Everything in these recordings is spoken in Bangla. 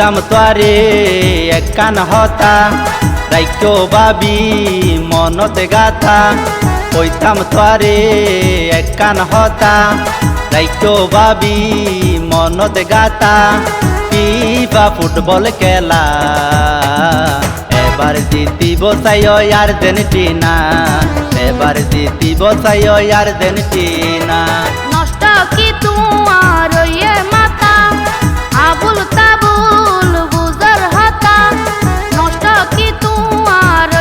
কইতাম তোরে একখান হতা রাইক্য বাবি মনতে গাথা কইতাম তোরে একখান হতা রাইক্য বাবি মনতে গাথা ফিফা ফুটবল খেলা এবার জিতিব চাই আর্জেন্টিনা এবার জিতিব চাই আর্জেন্টিনা নষ্ট কি তোমার মাথা আবুল তাবুল বুজার হাতা নষ্ট কি তোমার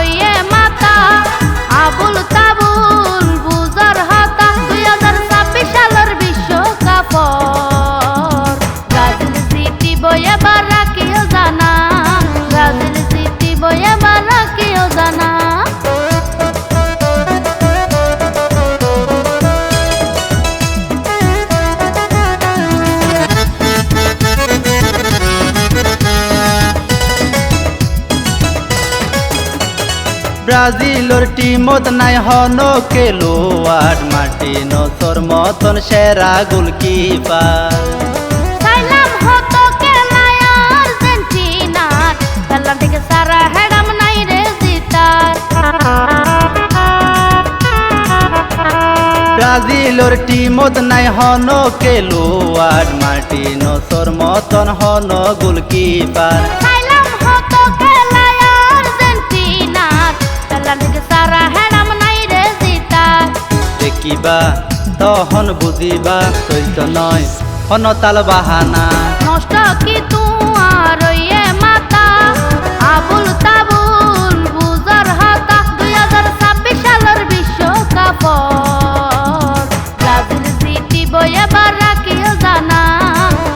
মাথা আবুল তাবুল বুজার হাতা 2026 সালের বিশ্বকাপ ব্রাজিল জিতিব এবার কেউ জানা ব্রাজিল জিতিব এবার কেউ জানা ব্রাজিলর টিমত নাই হন খেলোয়াড় মার্টিনোসর মতন সেরা গোলকিপার সাইলাম হতো খেলায় আর্জেন্টিনার খেলা থেকে সারা হেডাম নাই রে জিতার ব্রাজিলর টিমত নাই হন খেলোয়াড় মার্টিনোসর মতন হন গোলকিপার সাইলাম হতো খেলায় আর্জেন্টিনার খেলা থেকে সারা হেডাম নাই রে জিতার দেখিবা তখন বুঝিবা চৈত নয় হন তাল বাহানা নষ্ট কি তোমার মাথা আবুল তাবুল বুজার হাতা 2026 সালের বিশ্বকাপ ব্রাজিল জিতিব এবার কেউ জানা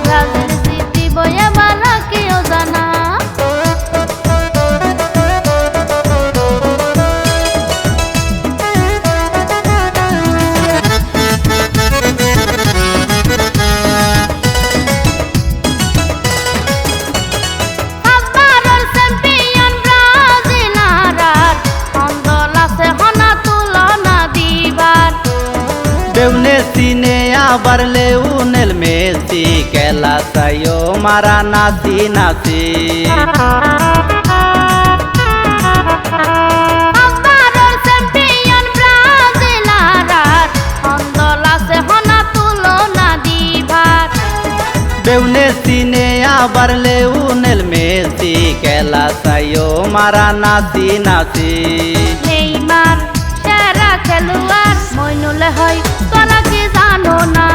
ব্রাজিল জিতিব এবার কেউ জানা বেউনে সিনে আবার লেউনেল মেসি খেলা চাইও মারা নাচি নাচি বেউনে সিনে আবার লেউনেল মেসি খেলা চাইও মারা নাচি নাচি নেইমার সেরা খেলোয়াড় মইনুল হয় তোরা কি জানো না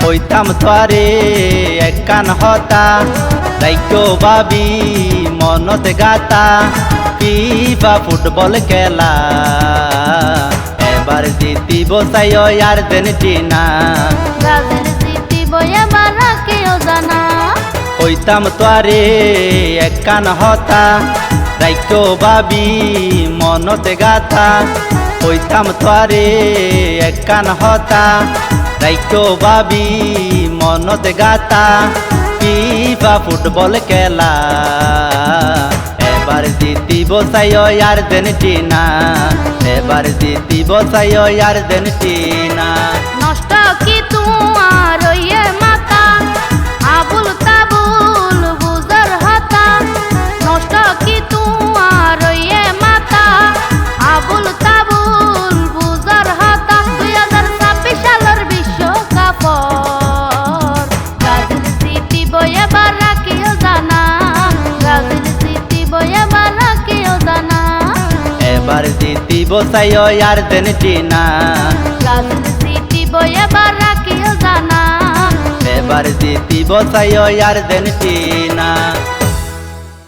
কইতাম তোরে একখান হতা রাইক্য বাবি মনতে গাথা ফিফা ফুটবল খেলা এবার জিতিব চাই আর্জেন্টিনা ব্রাজিল জিতিব এবার কেউ জানা কইতাম তোরে একখান হতা রাইক্য বাবি মনতে গাথা কইতাম তোরে একখান হতা রাইক্য বাবি মনতে গাথা ফিফা ফুটবল খেলা এবার জিতিব চাই আর্জেন্টিনা এবার জিতিব চাই আর্জেন্টিনা নষ্ট কি তোমার মাথা আবুল তাবুল বুজার হাতা নষ্ট কি তোমার মাথা আবুল তাবুল বুজার হাতা 2026 সালের বিশ্বকাপ ব্রাজিল জিতিব এবার কেউ জানা ব্রাজিল জিতিব এবার কেউ জানা এবার জিতিব চাই আর্জেন্টিনা ব্রাজিল জিতিব এবার কেউ জানা এবার জিতিব চাই আর্জেন্টিনা।